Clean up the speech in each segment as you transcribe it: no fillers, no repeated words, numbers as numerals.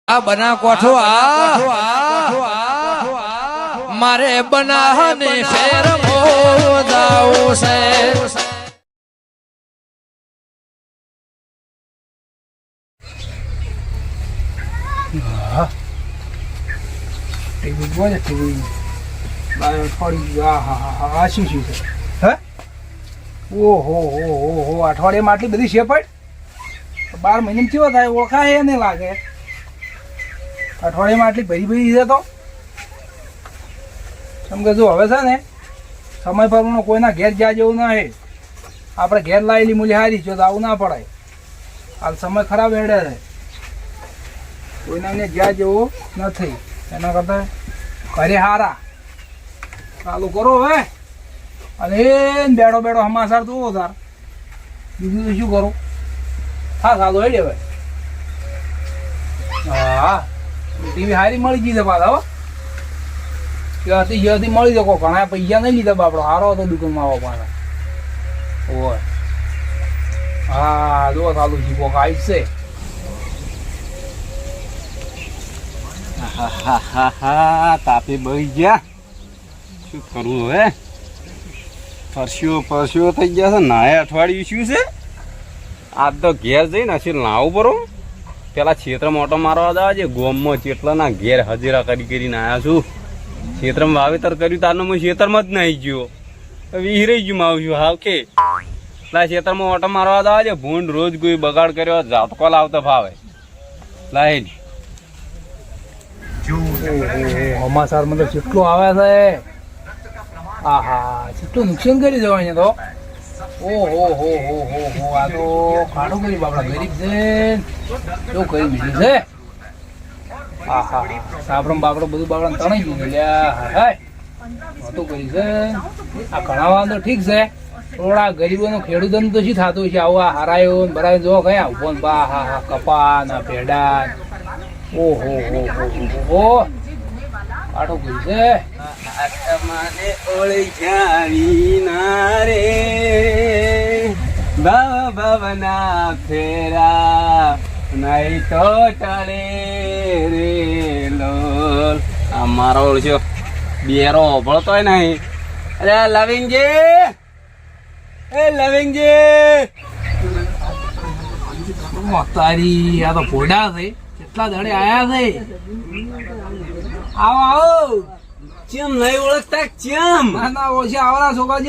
આ બના કોઠો મારે બનાહને ફેર મોદાવું છે. ટીવી બોલે ટીવી બાય થોડી આ શું છે હે ઓહો અઠવાડિયામાં આટલી બધી શેપડ 12 મહિનામાં કેવો થાય ઓળખાય એને લાગે અઠવાડિયામાં આટલી ભરી છે તો સમકે જો હવે છે ને સમય પરનો કોઈના ઘેર જ્યાં જેવું ના હે આપણે ઘેર લાવેલી મૂલ્ય હારી જો આવું ના પડાય હાલ સમય ખરાબ હેડે છે કોઈના જ્યાં જેવું નથી એના કરતા ઘરે હારા ચાલુ કરો હવે અને બેડો બેડો હમાસાર તું તાર બીજું તો શું કરું હા ચાલુ હેડે હવે હા ટીવી હારી મળી ગઈ છે પાછા હો ત્યાંથી મળી શકો ઘણા પૈસા નહીં લીધા બાપડો હારો હતો દુકાનમાં આવો પાછા ઓય હા જો ચાલુ જીવો કાંઈ છે તાપી બળી ગયા શું કરવું હવે પરસ્યો થઈ ગયા છે નાય અઠવાડિયું શું છે આજ તો ઘેર જઈને હશે નાવું બરો પેલા ક્ષેત્રમાં ઓટો મારવા જવા છે ગોમમાં ચેટલાના ઘેર હજીરા કરીને આવ્યા છું ક્ષેત્રમાં વાવેતર કર્યું તારનો હું ક્ષેત્રમાં જ નહીં ગયો વિહરાઈ ગયું આવું છું હાવ કે પેલા ક્ષેત્રમાં ઓટો મારવા જવા છે ભૂંડ રોજ કોઈ બગાડ કર્યો ઝાટકો લાવતો ભાવે લાઈન હમાસાર મતલબ કેટલું આવે છે આહા કેટલું નુકસાન કરી દેવાય તો ઓહો આ તો ખાડું કરી બાપડા ગરીબ છે શું કરી બીજું છે આહા સાબરમ બાપડો બધું બાપડા તણાઈ ગયું લ્યા હાય વાતું કરી છે આ કણાવા તો ઠીક છે થોડા ગરીબોનો ખેડૂતોનું તો શું થતું છે આવું આ હારાયો બરાબર જો કયા ઉભો બા હા કપા ના ભેડા ઓહો આટો કરી છે મને ઓળી જાવી ના રે ભવના ફેરા નહીં તો ટળે રે લોલ આ મારો ઓળખ્યો બેરો ભળતો નહીં અરે લવિંગજી તારી આ તો ભોડા છે કેટલા દાડે આયા છે આવો ચેમ નહીં ઓળખતા ચેમ ના ઓળખે આવરા છોકરા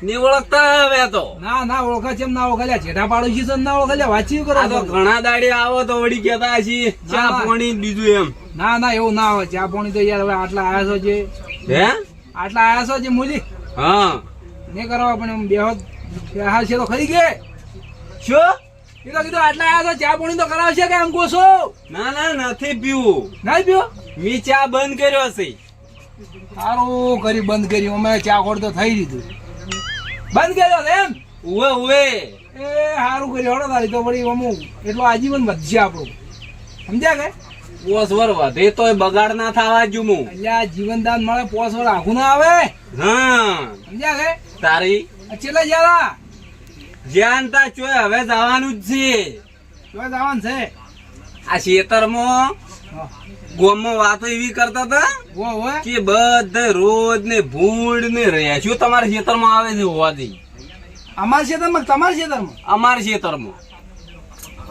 નહીં ઓળખતા હવે તો ના ઓળખા ચેમ ના ઓળખા જેઠા પાડોશી છે ના ઓળખા વાંચી કરો તો ઘણા દાડે આવો તો વળી કેતા છીએ ચા પાણી બીજું એમ ના એવું ના હોય ચા પાણી તો યાર હવે આટલા આયા છો છે હે આટલા આયા છો છે મૂલી હા નહીં કરવા પણ બેહો હા છે તો ખરી કે શું એ તો કીધું આટલા આયા છો ચા પાણી તો કરાવશે કે એમ કહો છો ના નથી પીવું નહીં પીવો મી ચા બંધ કર્યો છે સારું કરી બંધ કર્યું અમે ચા ખોડ તો થઈ દીધું બંધ કર્યો એમ ઉવે એ સારું કર્યું હડો તારી તો વળી અમુક એટલું આજીવન વધશે આપણું સમજ્યા કે પોસ વર વધે તોય બગાડ ના થવા જુમું એટલે જીવનદાન મળે પોસ વર આખું ના આવે હા સમજ્યા કે તારી છેલ્લે જ્યાં જ્યાં તા ચોય હવે જવાનું જ છે જવાનું છે આ ખેતરમાં ગોમમાં વાતો એવી કરતા હતા કે બધા રોજ ને ભૂંડ ને રહ્યા શું તમારા ખેતરમાં આવે છે હોવાથી અમારા ખેતરમાં તમારા ખેતરમાં અમારા ખેતરમાં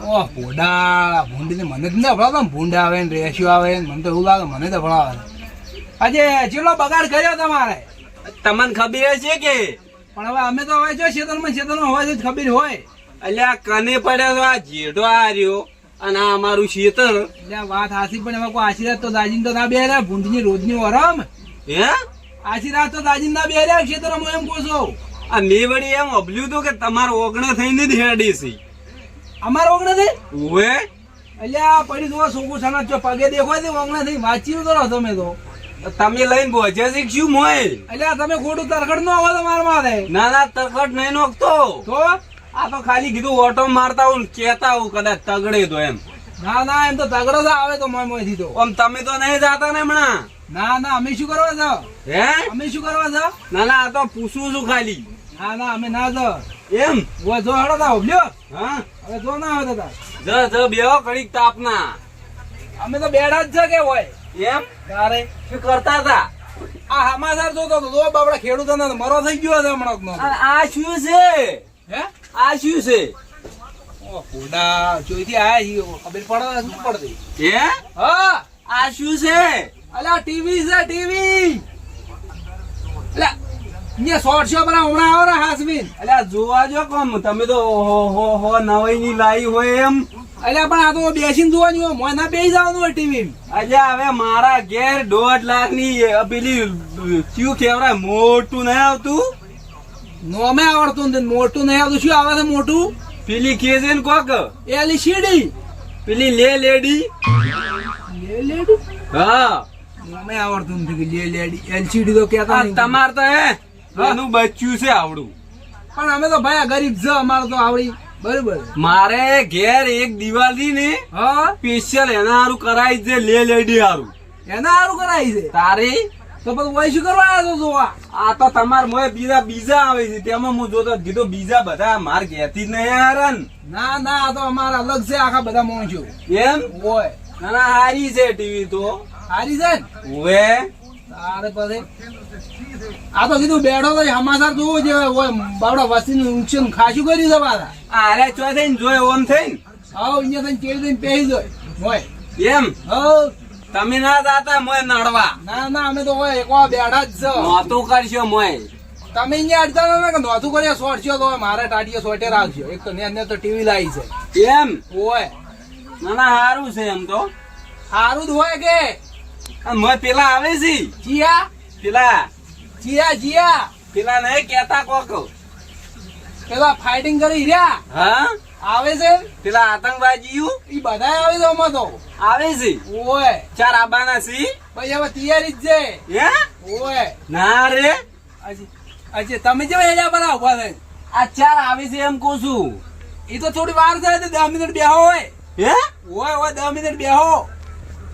ઓહ ભૂંડા ભૂંડી ને મને જ ને ભણાવતા ભૂંડ આવે ને રેશિયો આવે ને મને તો એવું લાગે મને તો ભણાવે આજે ચેટલો બગાડ કર્યો તમારે તમને ખબર છે કે પણ હવે અમે તો હવે જો ખેતરમાં હોય છે ખબર હોય એટલે આ કને પડ્યો તો આ જેઠો આ રહ્યો અને આ અમારું ખેતર એટલે વાત હાસી પણ હવે કોઈ આશીર્વાદ તો દાજીને તો ના બે રહ્યા ભૂંડની રોજની વરમ હે આશીર્વાદ તો દાજીને ના બે રહ્યા ખેતરમાં એમ કહો છો આ મેં વળી એમ અભલ્યું હતું કે તમારે ઓગણે થઈને જ હેડી છે અમારે ઓગણે થઈ ઓએ એટલે આ પડી જોવા સોકું સાના ચો પગે દેખાય છે ઓગણે થઈ વાંચ્યું કરો તમે તો તમે લઈને પહોંચ્યા છે શું મોય એટલે તમે ખોટું તરખડ નો આવો તમારા માથે ના તરકટ નહીં નોખતો તો આ તો ખાલી કીધું ઓટો મારતા હું કેતા હું કદાચ તગડે તો એમ ના એમ તો તગડો તો આવે તો મોયથી તો આમ તમે તો નહીં જાતા ને હમણાં ના અમે શું કરવા છો હે અમે શું કરવા છો ના આ તો પૂછું છું ખાલી ના અમે ના છો એમ જો હડો તા લ્યો હા હવે જો ના આવે તા જ બેહો કડીક તાપના અમે તો બેડા જ છે કે હોય એમ તારે શું કરતા હતા? આ સમાચાર જોતો તો જો બાપડા ખેડૂતોને મરો થઈ ગયો છે હમણાં અને આ શું છે? હે આ શું છે? ઓ ફોડા જોઈથી આયા છીએ ખબર પડે શું પડતી હે હા આ શું છે? અલ્યા ટીવી છે ટીવી અલ્યા અહીંયા શોર્ટ શો બના હમણાં આવો ને હાસમીન અલ્યા જોવા જો કોમ તમે તો હો નવાઈ ની લાઈ હોય એમ. અલ્યા પણ આ તો બેસીને જોવાની હોય મોય ના બેસી જવાનું હોય ટીવી અલ્યા હવે મારા ઘેર 1.5 લાખ ની પેલી ક્યુ કેવરાય મોટું નહીં આવતું? નોમે આવડતું નથી મોટું નહીં આવતું શું આવે છે મોટું પેલી કે છે ને કોક એલસીડી પેલી લે લેડી. લે લેડી હા નોમે આવડતું નથી કે લે લેડી એલસીડી તો કેતા આ નહીં. તમાર તો હે એનું બચ્યું છે આવડું. પણ અમે તો ભાઈ ગરીબ છે અમારે તો આવડી બરોબર મારે ઘેર એક દિવાળી ને હા સ્પેશિયલ એના હારું કરાય છે લે લેડી હારું. એના સારું કરાય છે તારી તો પછી વય શું કરવા આવ્યો તો જોવા આ તો તમાર મોય બીજા આવે છે તેમાં હું જોતો કીધું બીજા બધા માર ઘેરથી જ નહીં હારન ના ના આ તો અમારા અલગ છે આખા બધા મોંચો એમ. હોય ના ના હારી છે ટીવી તો હારી છે ને હવે તારે પછી આ તો કીધું બેઠો તો સમાચાર જોવો જે હોય બાવડા વસ્તીનું નુકસાન ખાસું કર્યું છે પાછા આરે ચો થઈને જોય ઓમ થઈને આવ અહીંયા થઈને કેવી થઈને પહેરી જોય હોય એમ. હવ તમે ના જાતા મોય નડવા ના ના અમે તો હોય એકવા બેઠા જ છે નોતું કરશો મોય. તમે અહીંયા અડતા ને કે નોતું કરીએ સોટશો તો મારે ટાટીએ સોટે રાખજો એક તો ને તો ટીવી લાવી છે એમ. હોય ના ના હારું છે એમ તો. સારું જ હોય કે અને મોય પેલા આવે છે જીયા પેલા જીયા નહીં કેતા કોક પેલા ફાઇટિંગ કરી રહ્યા હા આવે છે પેલા આતંકવાદીઓ ઈ બધા આવે છે અમાર તો આવે છે. ઓય ચાર આબાના સી પછી હવે તૈયારી જ છે હે ઓય ના રે અજી તમે જેવા હેજા બધા ઉભા થાય આ ચાર આવે છે એમ કહું છું. ઈ તો થોડી વાર થાય તો 10 મિનિટ બેહો હોય હે ઓય 10 મિનિટ બેહો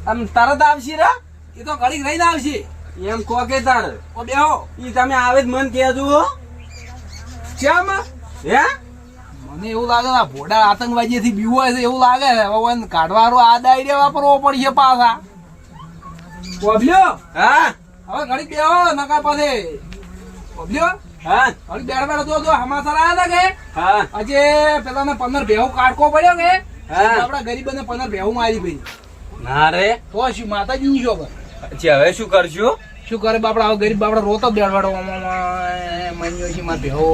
આમ તરત આવશી રે ઈ તો ઘડીક રહીને આવશે એમ કોકે તાર ઓ બેહો ઈ તમે આવે જ મન કહેજો. કેમ હે મને એવું લાગે આ ભોડા આતંકવાદી થી બીવો છે એવું લાગે છે હવે ઓને કાઢવાનો આ આઈડિયા વાપરવો પડશે પાછા બોબ્લ્યો હા હવે ઘડીક બેહો નકા પછી બોબ્લ્યો હા ઘડીક બેઠા જો સમાચાર આયા હતા કે હા આજે પેલા 15 ભેહું કાઢકો પડ્યો કે હા. આપડા ગરીબોને 15 ભેહું મારી ભાઈ ના રે તો શું માતાજી શું કરે પછી હવે શું કરશું? શું કરે બાપડા હવે ગરીબ બાપડા રોતો બેડવાડો મન્યો છે માર ભેહો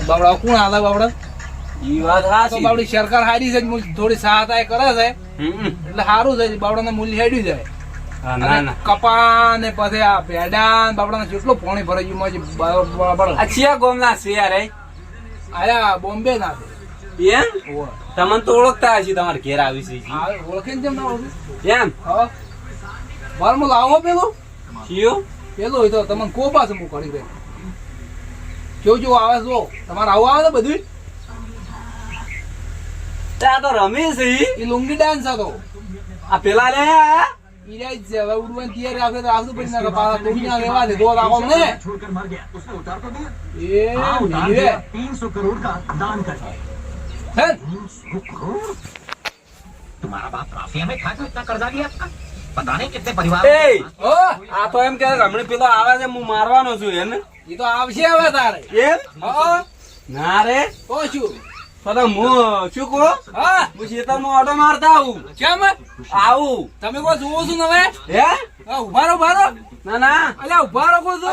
બાપડા હવે કોણ હાલે બાપડા ઈ વાત તો હાચી. બાપડી સરકાર હારી છે થોડી સહાયતા કરે છે હમ. એટલે સારું છે બાપડાને મૂલ્ય હેડ્યું જાય હા, ના અને ના કપા ને પછી આ ભેડા ને બાપડાને કેટલું પાણી ભરાઈ ગયું છે બાપડા આ ચિયા ગોમના છે યાર એ? આયા બોમ્બે ના એમ તમને તો ઓળખતા હશે તમારે ઘેર આવી છે જી. ઓળખીને કેમ ના ઓળખું એમ હા બારમાં લાવો પેલું ચિયો પેલું હોય તો તમને કોપા છે હું કરી દે જો આવે જો તમારે આવું આવે ને બધું આ તો રમે છે ઈ. એ લુંગી ડાન્સ હતો આ પેલા લે આ. ઈ રાઈ જ છે હવે ઉડવાની તૈયારી રાખે તો રાખવું પડી નાખે પાછા તોડી ના લેવા દે દો રાખો ને छोड़कर मर गया उसने उतार तो दिया એ हाँ, उतार નીરે. दिया। 300 करोड़ का दान कर दिया હે? 300 करोड़ तुम्हारा बाप माफिया में था जो इतना कर्जा लिया आपका पता नहीं कितने परिवार એ ઓ આ તો એમ કે હમણાં પેલો આવે છે હું મારવાનો છું એને ઈ તો આવશે હવે તારે એમ હા ના રે તો શું તો તો હું શું કહું હા હું ખેતરમાં ઓટો મારતા આવું કેમ આવું તમે કોઈ જોવો છો ને હવે હે હા, ઉભા રહો ના ના અલ્યા ઉભા રહો કોઈ છો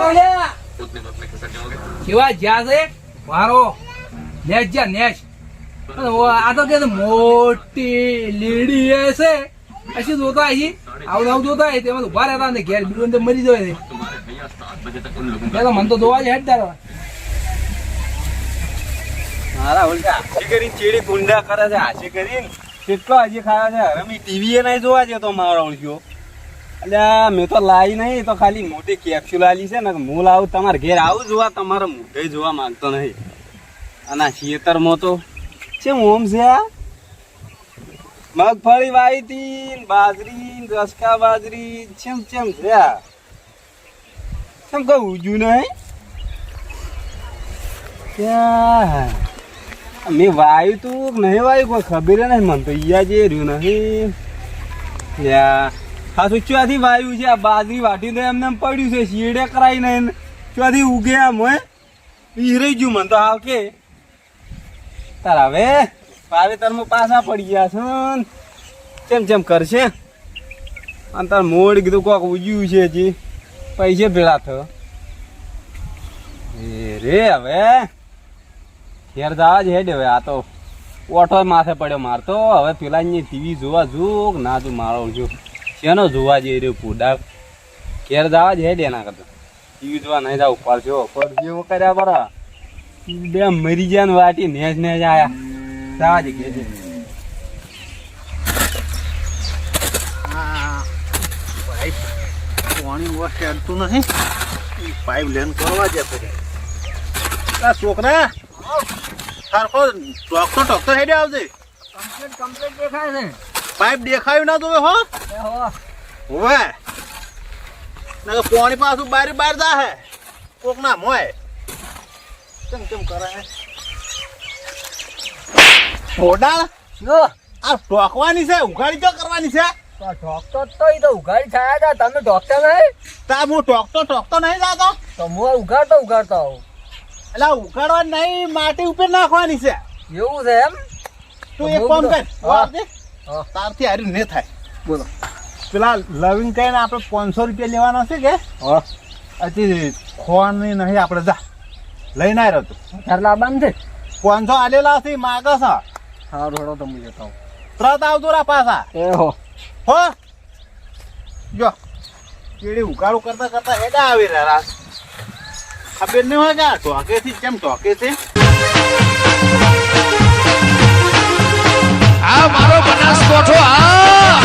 કેવા જ્યાં છે મારો નેચ જ્યાં નેચ અને આ તો કે મોટી લીડી એ છે અશી જોતા હશે આવું જોતા હશે તેમાં ઉભા રહેતા ને ઘેર બીડું તો મરી જાય છે પેલા મને તો જોવા જ હેડ તારો મારા ઓલકા હાસી કરીને ચેડી ગુંડા કરે છે હાસી કરીને કેટલો હજી ખાવા છે હવે મેં ટીવી એ નહીં જોવા જતો મારો ઓળખ્યો એટલે મેં તો લાવી નહીં તો ખાલી મોટી કેપ્સ્યુલ આલી છે ને હું લાવું તમારે ઘેર આવું જોવા તમારે મોઢે જોવા માંગતો નહીં અને આ ખેતરમાં તો કેમ ઓમ છે આ મગફળી વાવી હતી ને બાજરી ને રસકા બાજરી ચેમ છે આ કેમ કઈ ઉજ્યું નહીં ક્યાં મેં વાયુ તું નહીં વાયુ કોઈ ખબર નહીં મને તો ઈયા જે રહ્યું નહીં લ્યા હા શું ચોથી વાયુ છે આ બાજરી વાટી તો એમને એમ પડ્યું છે શીડે કરાઈને ચોથી ઉગે આમ હોય રહી ગયું મને તો હાવ કે તાર હવે પાવેતરમાં પાછા પડી ગયા છે ને. કેમ કેમ કરશે અને તાર મોડ કીધું કોક ઉજ્યું છે હજી પૈસે ભેળા થયો એ રે હવે ઘેર જવા જ હેડ હવે આ તો ઓટો માથે પડ્યો મારતો હવે પેલા ટીવી જોવા જો ના તું મારો જો શેનો જોવા જઈ રહ્યો પૂડા ઘેર જવા જ હેડ એના કરતા ટીવી જોવા નહીં જાવ પડશો પડશો કર્યા બરા બે મરી ગયા ને વાટી નેજ નેજ આયા જવા જ ઘેર પાણી વોશ ચડતું નથી પાઇપ લેન કરવા જાય પછી આ છોકરા સરખો ડોક્ટર હેડે આવજે કમ્પ્લીટ દેખાય છે પાઇપ દેખાયું ના જોવે હો હોવે ના પાણી પાછું બહાર જા હે કોક ના મોય કેમ કરે ફોડાળ આ ટોકવાની છે ઉઘાડી તો કરવાની છે ડોક્ટર તો એ તો ઉઘાડી થયા હતા તમે ડોક્ટર નહીં તા હું ટોકતો નહીં જાતો તો હું ઉઘાડતો આવું એટલે ઉઘાડવા નહીં માટી ઉપર નાખવાની છે એવું છે એમ તું એક કામ કર હા. તારથી હારી નહીં થાય બોલો પેલા લવિંગ કહીને આપણે 500 રૂપિયા લેવાનો છે કે હજી ખોવાની નહીં આપણે જા લઈને આવ્યો તું ઘરના બંધ છે 500 આલેલા છે માગસ હા રોડો તો હું જતો તરત આવજો રા પાછા એ હો હો જો કેડી ઉકાળું કરતા હેડા આવી રહ્યા ખબર નહીં હોય કે આ ઢોકેથી કેમ ઢોકે છે આ મારો બનાસકોઠો આ